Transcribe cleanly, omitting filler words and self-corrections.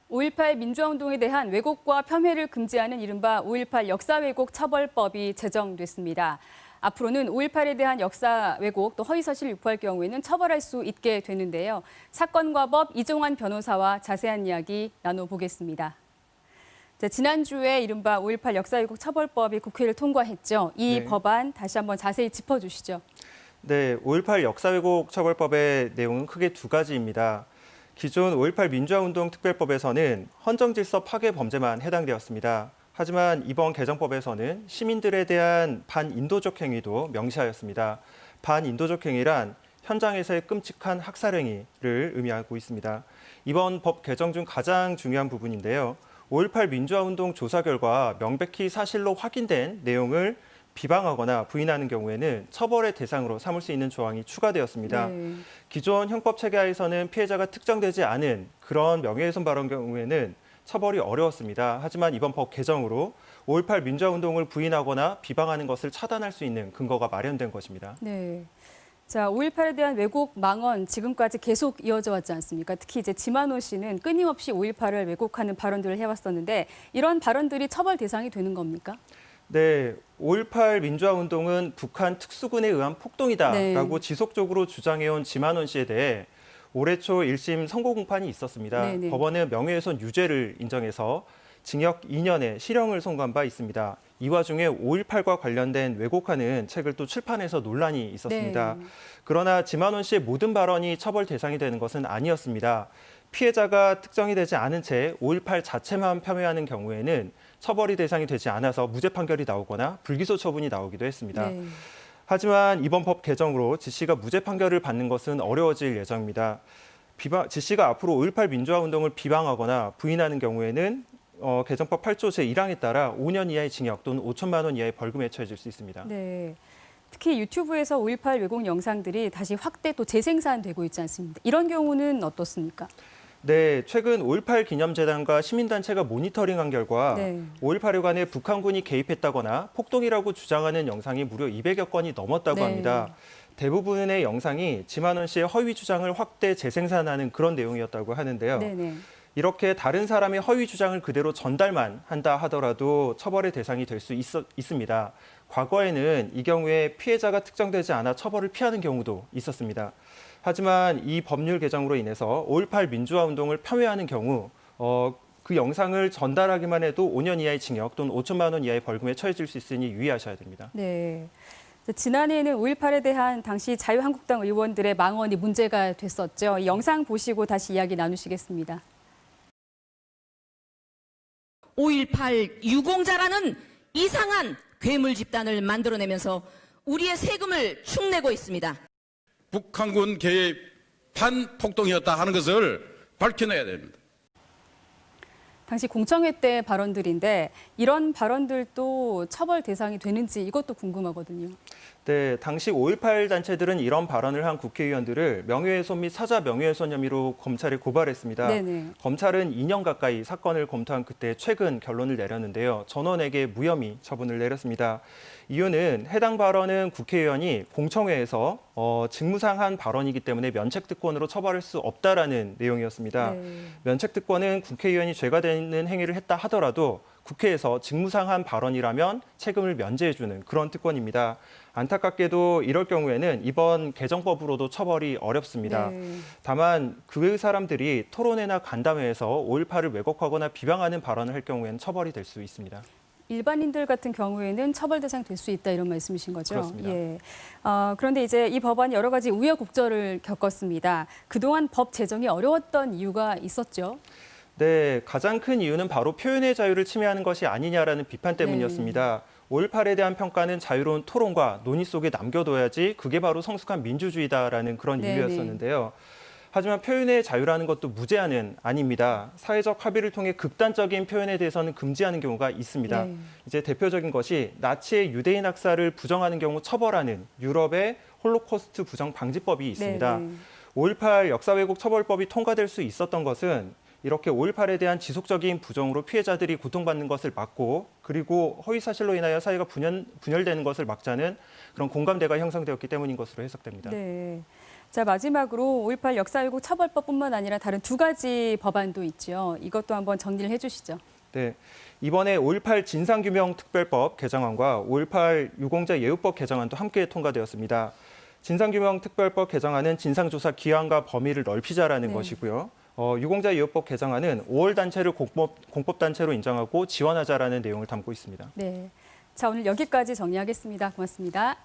5.18 민주화운동에 대한 왜곡과 폄훼를 금지하는 이른바 5.18 역사 왜곡 처벌법이 제정됐습니다. 앞으로는 5.18에 대한 역사 왜곡 또 허위사실 유포할 경우에는 처벌할 수 있게 되는데요. 사건과 법 이종환 변호사와 자세한 이야기 나눠보겠습니다. 지난주에 이른바 5.18 역사 왜곡 처벌법이 국회를 통과했죠. 이 법안 다시 한번 자세히 짚어주시죠. 네, 5.18 역사 왜곡 처벌법의 내용은 크게 두 가지입니다. 기존 5.18 민주화운동 특별법에서는 헌정질서 파괴 범죄만 해당되었습니다. 하지만 이번 개정법에서는 시민들에 대한 반인도적 행위도 명시하였습니다. 반인도적 행위란 현장에서의 끔찍한 학살 행위를 의미하고 있습니다. 이번 법 개정 중 가장 중요한 부분인데요. 5.18 민주화운동 조사 결과 명백히 사실로 확인된 내용을 비방하거나 부인하는 경우에는 처벌의 대상으로 삼을 수 있는 조항이 추가되었습니다. 기존 형법 체계하에서는 피해자가 특정되지 않은 그런 명예훼손 발언 경우에는 처벌이 어려웠습니다. 하지만 이번 법 개정으로 5.18 민주화운동을 부인하거나 비방하는 것을 차단할 수 있는 근거가 마련된 것입니다. 네. 자, 5.18에 대한 왜곡 망언 지금까지 계속 이어져 왔지 않습니까? 특히 이제 지만호 씨는 끊임없이 5.18을 왜곡하는 발언들을 해왔었는데 이런 발언들이 처벌 대상이 되는 겁니까? 네, 5.18 민주화운동은 북한 특수군에 의한 폭동이다라고 지속적으로 주장해온 지만원 씨에 대해 올해 초 1심 선고 공판이 있었습니다. 법원은 명예훼손 유죄를 인정해서 징역 2년의 실형을 선고한 바 있습니다. 이 와중에 5.18과 관련된 왜곡하는 책을 또 출판해서 논란이 있었습니다. 그러나 지만원 씨의 모든 발언이 처벌 대상이 되는 것은 아니었습니다. 피해자가 특정이 되지 않은 채 5.18 자체만 폄훼하는 경우에는 처벌이 대상이 되지 않아서 무죄 판결이 나오거나 불기소 처분이 나오기도 했습니다. 하지만 이번 법 개정으로 지 씨가 무죄 판결을 받는 것은 어려워질 예정입니다. 지 씨가 앞으로 5.18 민주화운동을 비방하거나 부인하는 경우에는 개정법 8조 제1항에 따라 5년 이하의 징역 또는 5천만 원 이하의 벌금에 처해질 수 있습니다. 네. 특히 유튜브에서 5.18 왜곡 영상들이 다시 확대 또 재생산되고 있지 않습니까? 이런 경우는 어떻습니까? 네, 최근 5.18 기념재단과 시민단체가 모니터링한 결과 5.18에 관해 북한군이 개입했다거나 폭동이라고 주장하는 영상이 무려 200여 건이 넘었다고 합니다. 대부분의 영상이 지만원 씨의 허위 주장을 확대 재생산하는 그런 내용이었다고 하는데요. 이렇게 다른 사람의 허위 주장을 그대로 전달만 한다 하더라도 처벌의 대상이 될 수 있습니다. 과거에는 이 경우에 피해자가 특정되지 않아 처벌을 피하는 경우도 있었습니다. 하지만 이 법률 개정으로 인해서 5.18 민주화운동을 폄훼하는 경우 그 영상을 전달하기만 해도 5년 이하의 징역 또는 5천만 원 이하의 벌금에 처해질 수 있으니 유의하셔야 됩니다. 네. 지난해에는 5.18에 대한 당시 자유한국당 의원들의 망언이 문제가 됐었죠. 이 영상 보시고 다시 이야기 나누시겠습니다. 5.18 유공자라는 이상한 괴물 집단을 만들어내면서 우리의 세금을 축내고 있습니다. 북한군 개입 반폭동이었다 하는 것을 밝혀내야 됩니다. 당시 공청회 때 발언들인데 이런 발언들도 처벌 대상이 되는지 이것도 궁금하거든요. 네, 당시 5.18 단체들은 이런 발언을 한 국회의원들을 명예훼손 및 사자 명예훼손 혐의로 검찰에 고발했습니다. 검찰은 2년 가까이 사건을 검토한 그때 최근 결론을 내렸는데요. 전원에게 무혐의 처분을 내렸습니다. 이유는 해당 발언은 국회의원이 공청회에서 직무상 한 발언이기 때문에 면책특권으로 처벌할 수 없다라는 내용이었습니다. 면책특권은 국회의원이 죄가 되는 행위를 했다 하더라도 국회에서 직무상 한 발언이라면 책임을 면제해주는 그런 특권입니다. 안타깝게도 이럴 경우에는 이번 개정법으로도 처벌이 어렵습니다. 다만 그 사람들이 토론회나 간담회에서 5.18을 왜곡하거나 비방하는 발언을 할 경우에는 처벌이 될 수 있습니다. 일반인들 같은 경우에는 처벌 대상 될 수 있다 이런 말씀이신 거죠? 그렇습니다. 그런데 이제 이 법안이 여러 가지 우여곡절을 겪었습니다. 그동안 법 제정이 어려웠던 이유가 있었죠? 네, 가장 큰 이유는 바로 표현의 자유를 침해하는 것이 아니냐라는 비판 때문이었습니다. 5.18에 대한 평가는 자유로운 토론과 논의 속에 남겨둬야지 그게 바로 성숙한 민주주의다라는 그런 이유였었는데요. 하지만 표현의 자유라는 것도 무제한은 아닙니다. 사회적 합의를 통해 극단적인 표현에 대해서는 금지하는 경우가 있습니다. 이제 대표적인 것이 나치의 유대인 학살을 부정하는 경우 처벌하는 유럽의 홀로코스트 부정 방지법이 있습니다. 5.18 역사 왜곡 처벌법이 통과될 수 있었던 것은 이렇게 5.18에 대한 지속적인 부정으로 피해자들이 고통받는 것을 막고 그리고 허위사실로 인하여 사회가 분열되는 것을 막자는 그런 공감대가 형성되었기 때문인 것으로 해석됩니다. 네. 자, 마지막으로 5.18 역사왜곡 처벌법뿐만 아니라 다른 두 가지 법안도 있죠. 이것도 한번 정리를 해주시죠. 네, 이번에 5.18 진상규명특별법 개정안과 5.18 유공자 예우법 개정안도 함께 통과되었습니다. 진상규명특별법 개정안은 진상조사 기한과 범위를 넓히자라는 것이고요. 유공자 예우법 개정안은 5월 단체를 공법단체로 인정하고 지원하자라는 내용을 담고 있습니다. 네, 자 오늘 여기까지 정리하겠습니다. 고맙습니다.